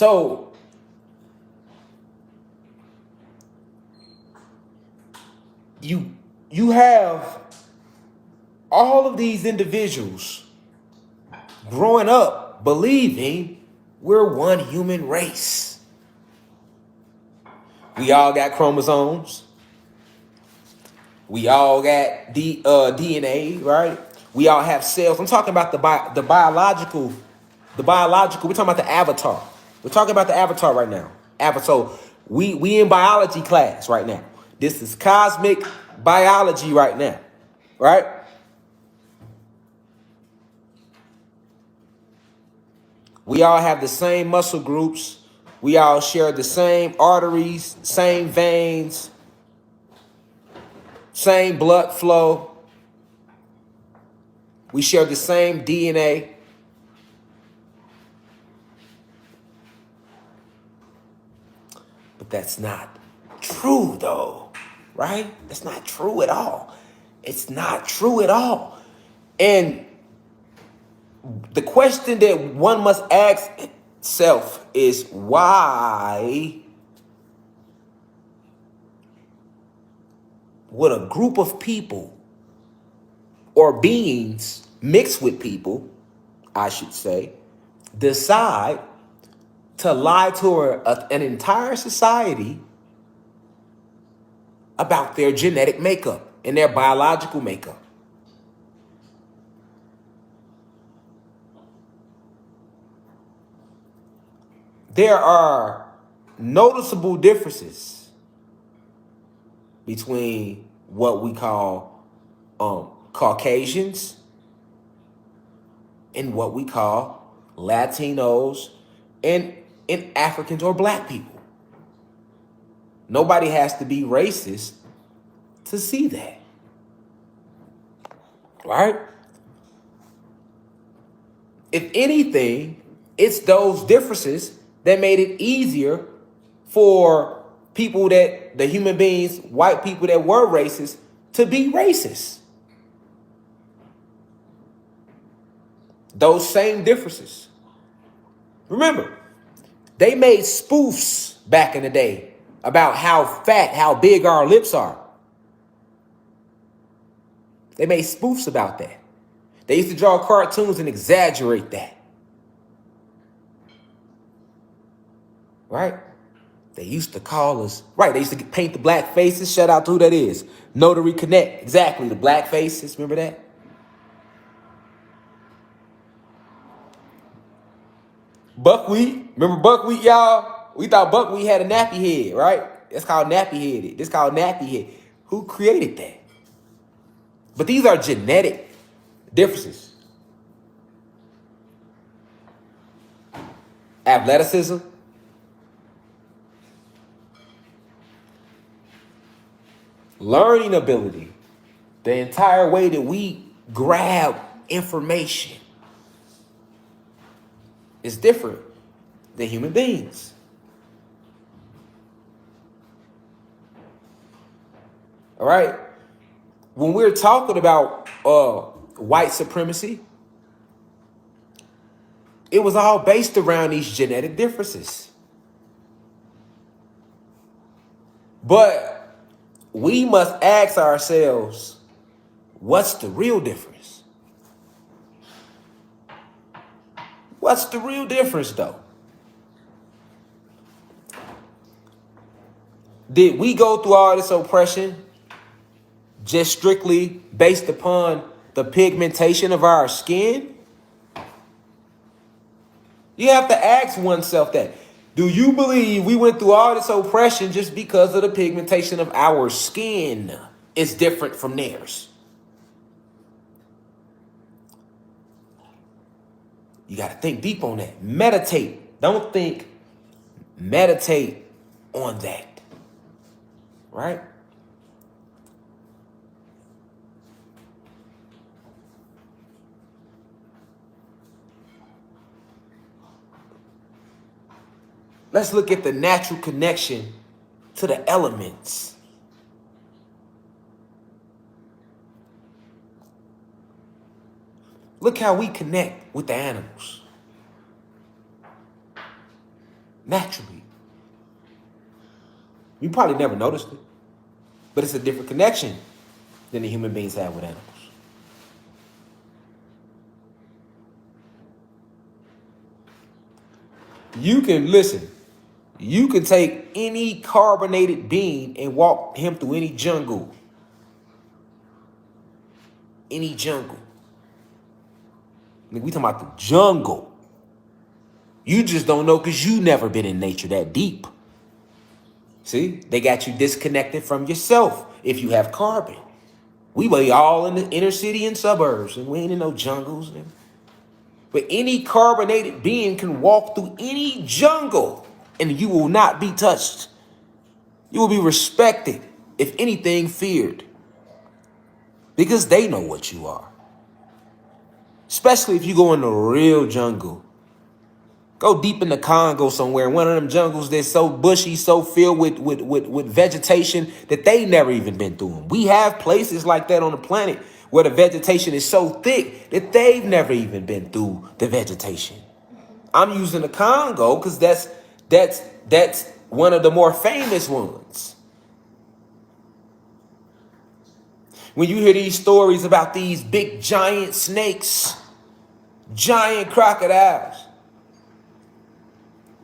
So you have all of these individuals growing up believing we're one human race. We all got chromosomes. We all got DNA, right? We all have cells. I'm talking about the biological. We're talking about the avatar. We're talking about the avatar right now. So we in biology class right now. This is cosmic biology right now, right? We all have the same muscle groups. We all share the same arteries, same veins, same blood flow. We share the same DNA. But that's not true, though, right? That's not true at all. It's not true at all. And the question that one must ask itself is why would a group of people or beings mixed with people, I should say, decide to lie to an entire society about their genetic makeup and their biological makeup? There are noticeable differences between what we call Caucasians and what we call Latinos and Africans or black people. Nobody has to be racist to see that, right? If anything, it's those differences that made it easier for people the human beings, white people that were racist, to be racist. Those same differences. Remember, they made spoofs back in the day about how big our lips are. They made spoofs about that. They used to draw cartoons and exaggerate that. Right? They used to call us, right, they used to paint the black faces. Shout out to who that is. Notary Connect. Exactly, the black faces. Remember that? Buckwheat. Remember buckwheat, y'all? We thought buckwheat had a nappy head, right? That's called nappy headed. This called nappy head. Who created that? But these are genetic differences. Athleticism. Learning ability. The entire way that we grab information is different than human beings. All right? When we're talking about white supremacy, it was all based around these genetic differences. But we must ask ourselves, what's the real difference? What's the real difference, though? Did we go through all this oppression just strictly based upon the pigmentation of our skin? You have to ask oneself that. Do you believe we went through all this oppression just because of the pigmentation of our skin is different from theirs? You got to think deep on that. Meditate. Don't think. Meditate on that. Right? Let's look at the natural connection to the elements. Look how we connect with the animals. Naturally. You probably never noticed it, but it's a different connection than the human beings have with animals. You can listen. You can take any carbonated being and walk him through any jungle. Any jungle. We talking about the jungle. You just don't know because you never been in nature that deep. See, they got you disconnected from yourself if you have carbon. We be all in the inner city and suburbs, and we ain't in no jungles. But any carbonated being can walk through any jungle, and you will not be touched. You will be respected, if anything, feared. Because they know what you are. Especially if you go in the real jungle. Go deep in the Congo somewhere, one of them jungles that's so bushy, so filled with vegetation that they never even been through them. We have places like that on the planet where the vegetation is so thick that they've never even been through the vegetation. I'm using the Congo because that's one of the more famous ones. When you hear these stories about these big giant snakes, giant crocodiles,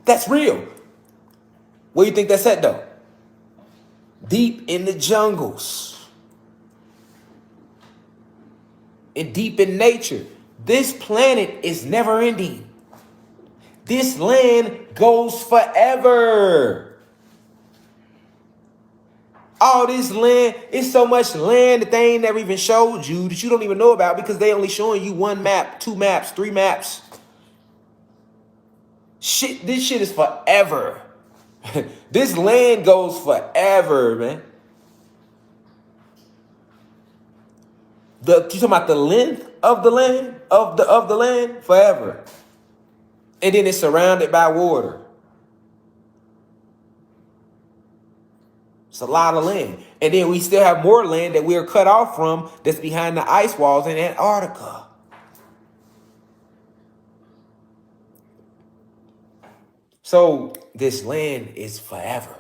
that's real. Where do you think that's at, though? Deep in the jungles. And deep in nature. This planet is never ending. This land goes forever. All this land, it's so much land that they ain't never even showed you that you don't even know about because they only showing you one map, 2 maps, 3 maps. Shit, this shit is forever. This land goes forever, man. You talking about the length of the land? Of the land? Forever. And then it's surrounded by water. It's a lot of land. And then we still have more land that we are cut off from that's behind the ice walls in Antarctica. So this land is forever.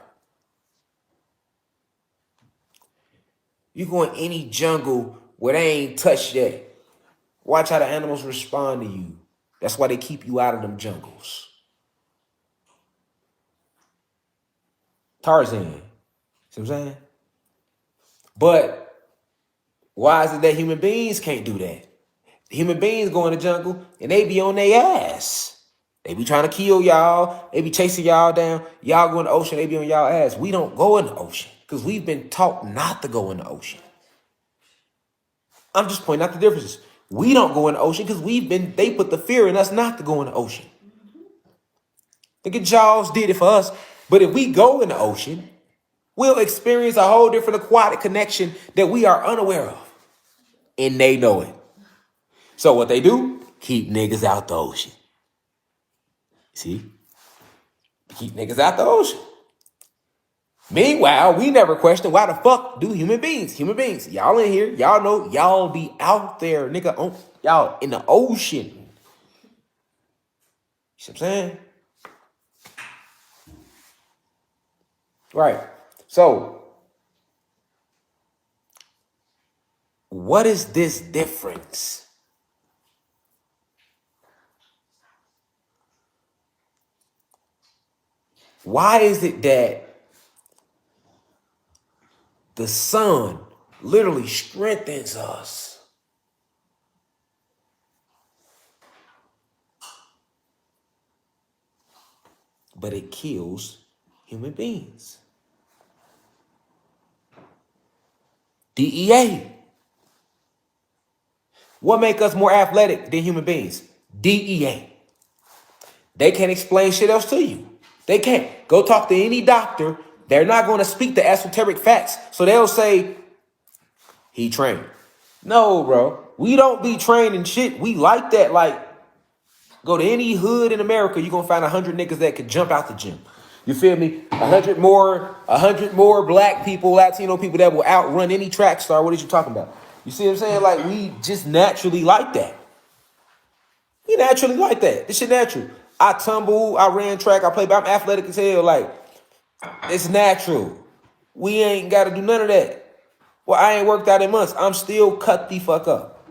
You go in any jungle where they ain't touched yet. Watch how the animals respond to you. That's why they keep you out of them jungles. Tarzan. See what I'm saying? But why is it that human beings can't do that? Human beings go in the jungle and they be on their ass. They be trying to kill y'all. They be chasing y'all down. Y'all go in the ocean. They be on y'all ass. We don't go in the ocean because we've been taught not to go in the ocean. I'm just pointing out the differences. We don't go in the ocean because they put the fear in us not to go in the ocean. Think of Jaws did it for us. But if we go in the ocean, we'll experience a whole different aquatic connection that we are unaware of. And they know it. So what they do, keep niggas out the ocean. See? Keep niggas out the ocean. Meanwhile, we never question why the fuck do human beings, y'all in here, y'all know, y'all be out there, nigga, y'all in the ocean. You see what I'm saying? Right. So, what is this difference? Why is it that the sun literally strengthens us, but it kills human beings? DEA. What make us more athletic than human beings? DEA. They can't explain shit else to you. They can't. Go talk to any doctor. They're not going to speak the esoteric facts. So they'll say, he trained. No, bro. We don't be training shit. We like that. Like, go to any hood in America, you're going to find 100 niggas that could jump out the gym. You feel me? 100 more black people, Latino people that will outrun any track star. What are you talking about? You see what I'm saying? Like, we just naturally like that. We naturally like that. This shit natural. I tumble, I ran track, I played, I'm athletic as hell. Like, it's natural. We ain't got to do none of that. Well, I ain't worked out in months. I'm still cut the fuck up.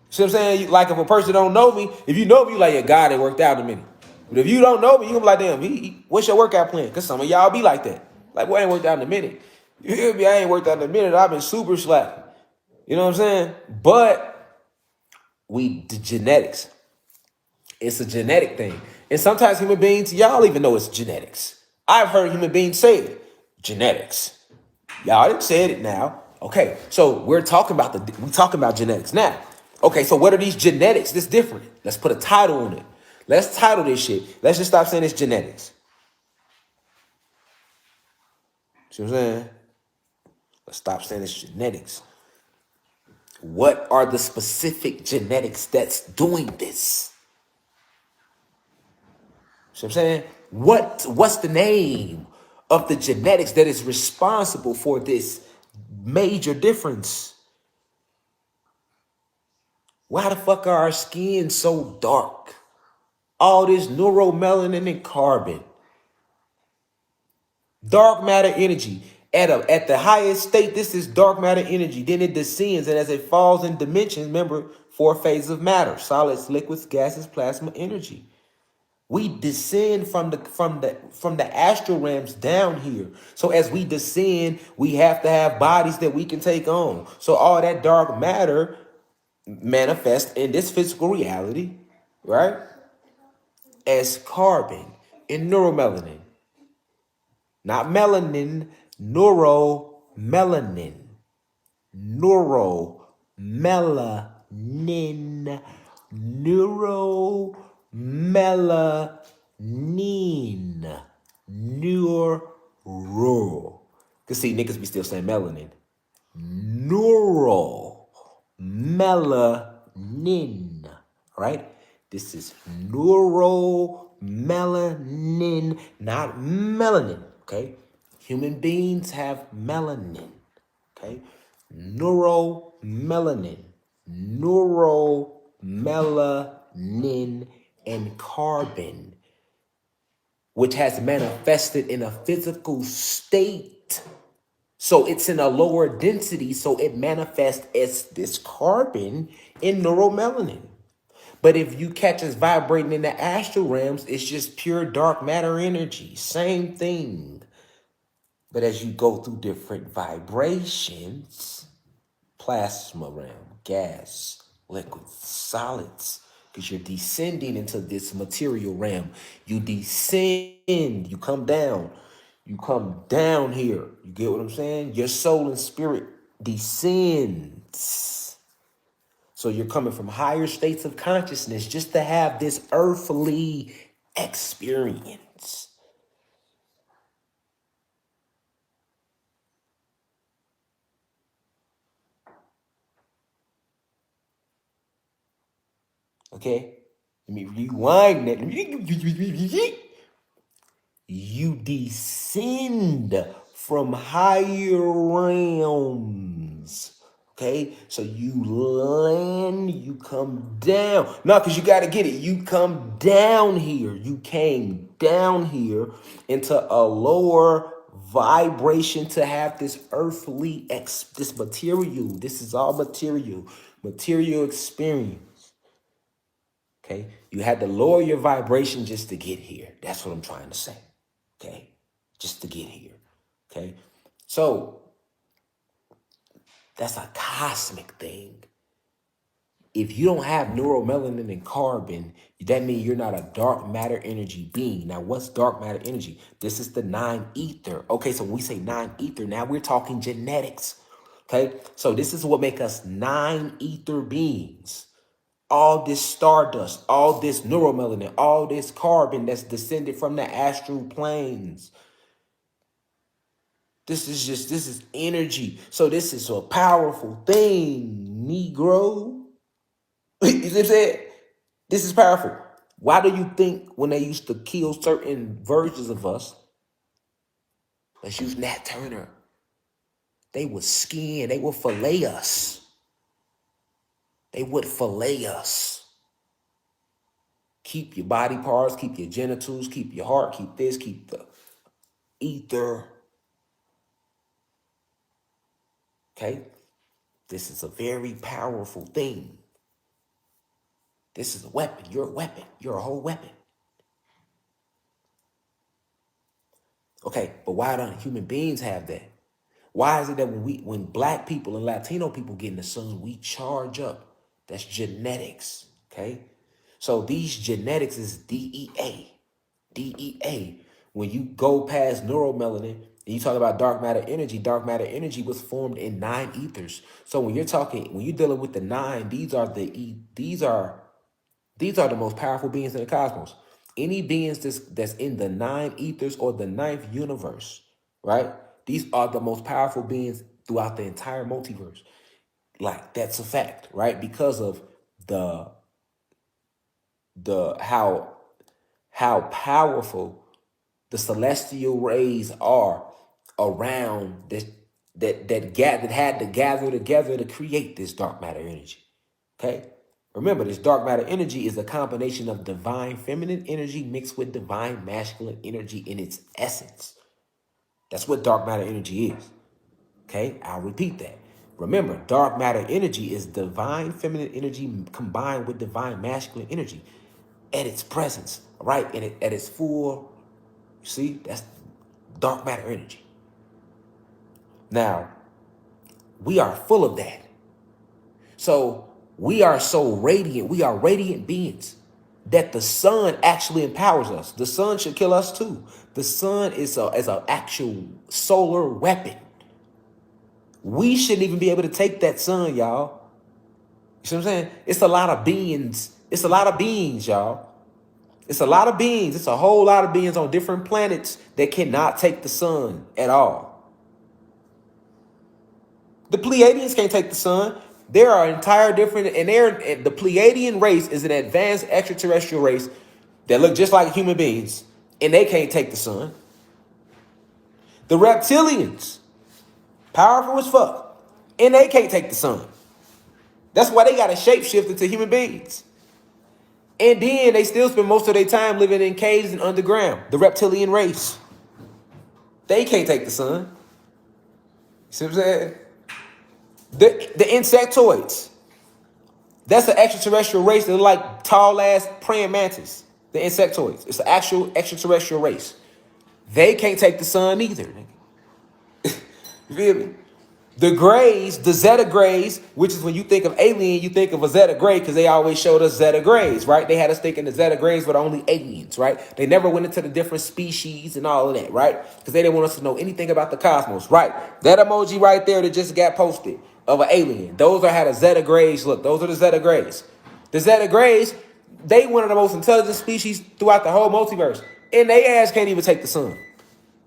See what I'm saying? Like, if a person don't know me, if you know me, you like, yeah, God ain't worked out in a minute. But if you don't know me, you gonna be like, damn, what's your workout plan? Because some of y'all be like that. Like, well, I ain't worked out in a minute. You hear me? I ain't worked out in a minute. I've been super slack. You know what I'm saying? But the genetics. It's a genetic thing. And sometimes human beings, y'all even know it's genetics. I've heard human beings say it. Genetics. Y'all didn't say it now. Okay, so we're talking about genetics now. Okay, so what are these genetics? This different. Let's put a title on it. Let's title this shit. Let's just stop saying it's genetics. See what I'm saying? Let's stop saying it's genetics. What are the specific genetics that's doing this? See what I'm saying? What's the name of the genetics that is responsible for this major difference? Why the fuck are our skin so dark? All this neuromelanin and carbon. Dark matter energy. At the highest state, this is dark matter energy. Then it descends, and as it falls in dimensions, remember, 4 phases of matter: solids, liquids, gases, plasma, energy. We descend from the astral realms down here. So as we descend, we have to have bodies that we can take on. So all that dark matter manifests in this physical reality, right? As carbon and neuromelanin. Not melanin, neuromelanin. Neuromelanin. Neuromelanin. Neuro. Cause see, niggas be still saying melanin. Neuromelanin. Right? This is neuromelanin, not melanin. Okay? Human beings have melanin. Okay? Neuromelanin. Neuromelanin and carbon, which has manifested in a physical state. So it's in a lower density, so it manifests as this carbon in neuromelanin. But if you catch us vibrating in the astral realms, it's just pure dark matter energy. Same thing. But as you go through different vibrations, plasma realm, gas, liquids, solids, because you're descending into this material realm. You descend, you come down. You come down here. You get what I'm saying? Your soul and spirit descends. So you're coming from higher states of consciousness just to have this earthly experience. Okay? Let me rewind that. You descend from higher realms. Okay, so you land, you come down. No, because you got to get it. You come down here. You came down here into a lower vibration to have this earthly, this material. This is all material experience. Okay, you had to lower your vibration just to get here. That's what I'm trying to say. Okay, just to get here. Okay, so that's a cosmic thing. If you don't have neuromelanin and carbon, that means you're not a dark matter energy being. Now, what's dark matter energy? This is the 9-ether. Okay, so when we say 9-ether, now we're talking genetics. Okay, so this is what makes us 9-ether beings. All this stardust, all this neuromelanin, all this carbon that's descended from the astral planes. This is energy. So this is a powerful thing, Negro. You see what I'm saying? This is powerful. Why do you think when they used to kill certain versions of us, let's use Nat Turner, they would skin, they would fillet us. They would fillet us. Keep your body parts, keep your genitals, keep your heart, keep this, keep the ether. Okay? This is a very powerful thing. This is a weapon. You're a weapon. You're a whole weapon. Okay, but why don't human beings have that? Why is it that when black people and Latino people get in the sun, we charge up? That's genetics. Okay? So these genetics is DEA. DEA. When you go past neuromelanin and you talk about dark matter energy was formed in 9 ethers. So when you're dealing with the 9, these are the most powerful beings in the cosmos. Any beings that's in the 9 ethers or the 9th universe, right? These are the most powerful beings throughout the entire multiverse. Like, that's a fact, right? Because of the how powerful the celestial rays are around this that had to gather together to create this dark matter energy. Okay? Remember, this dark matter energy is a combination of divine feminine energy mixed with divine masculine energy in its essence. That's what dark matter energy is. Okay? I'll repeat that. Remember, dark matter energy is divine feminine energy combined with divine masculine energy at its presence, right? And at its full, see, that's dark matter energy. Now, we are full of that. So we are so radiant. We are radiant beings that the sun actually empowers us. The sun should kill us too. The sun is an actual solar weapon. We shouldn't even be able to take that sun, y'all. You see what I'm saying? It's a lot of beings. It's a lot of beings, y'all. It's a lot of beings. It's a whole lot of beings on different planets that cannot take the sun at all. The Pleiadians can't take the sun. There are entire different, and the Pleiadian race is an advanced extraterrestrial race that look just like human beings, and they can't take the sun. The reptilians, powerful as fuck, and they can't take the sun. That's why they got to shapeshift into human beings. And then they still spend most of their time living in caves and underground. The reptilian race. They can't take the sun. You see what I'm saying? The insectoids. That's an extraterrestrial race that look like tall ass praying mantis. The insectoids. It's an actual extraterrestrial race. They can't take the sun either. You feel me? The grays, the Zeta grays, which is when you think of alien, you think of a Zeta gray because they always showed us Zeta grays, right? They had us thinking the Zeta grays were only aliens, right? They never went into the different species and all of that, right? Because they didn't want us to know anything about the cosmos, right? That emoji right there that just got posted of an alien. Those are how the Zeta grays look. Those are the Zeta grays. The Zeta grays, they one of the most intelligent species throughout the whole multiverse. And they ass can't even take the sun.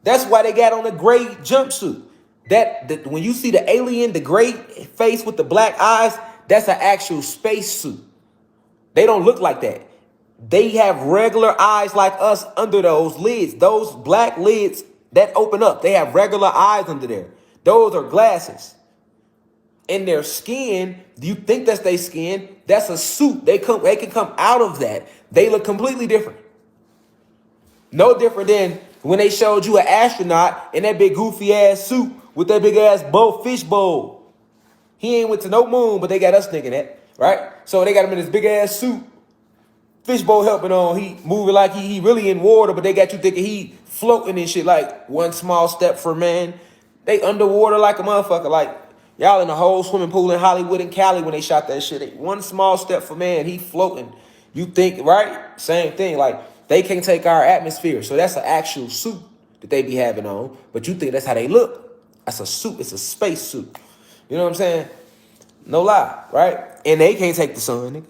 That's why they got on the gray jumpsuit. That when you see the alien, the gray face with the black eyes, that's an actual space suit. They don't look like that. They have regular eyes like us under those lids. Those black lids that open up, they have regular eyes under there. Those are glasses. And their skin, you think that's their skin, that's a suit. They can come out of that. They look completely different. No different than when they showed you an astronaut in that big goofy ass suit with that big ass fish bowl. He ain't went to no moon, but they got us thinking that, right? So they got him in this big ass suit, fish bowl helping on. He moving like he really in water, but they got you thinking he floating and shit. Like one small step for man. They underwater like a motherfucker. Like y'all in the whole swimming pool in Hollywood and Cali when they shot that shit. One small step for man, he floating. You think, right? Same thing. Like they can't take our atmosphere. So that's an actual suit that they be having on. But you think that's how they look. That's a suit. It's a space suit. You know what I'm saying? No lie, right? And they can't take the sun, nigga.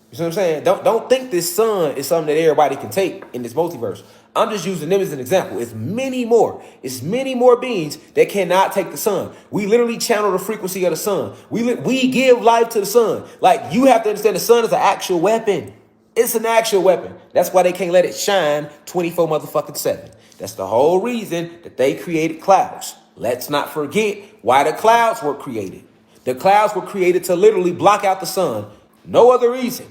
You see what I'm saying? Don't think this sun is something that everybody can take in this multiverse. I'm just using them as an example. It's many more. It's many more beings that cannot take the sun. We literally channel the frequency of the sun. We give life to the sun. Like, you have to understand the sun is an actual weapon. It's an actual weapon. That's why they can't let it shine 24 motherfucking 7. That's the whole reason that they created clouds. Let's not forget why the clouds were created. The clouds were created to literally block out the sun. No other reason.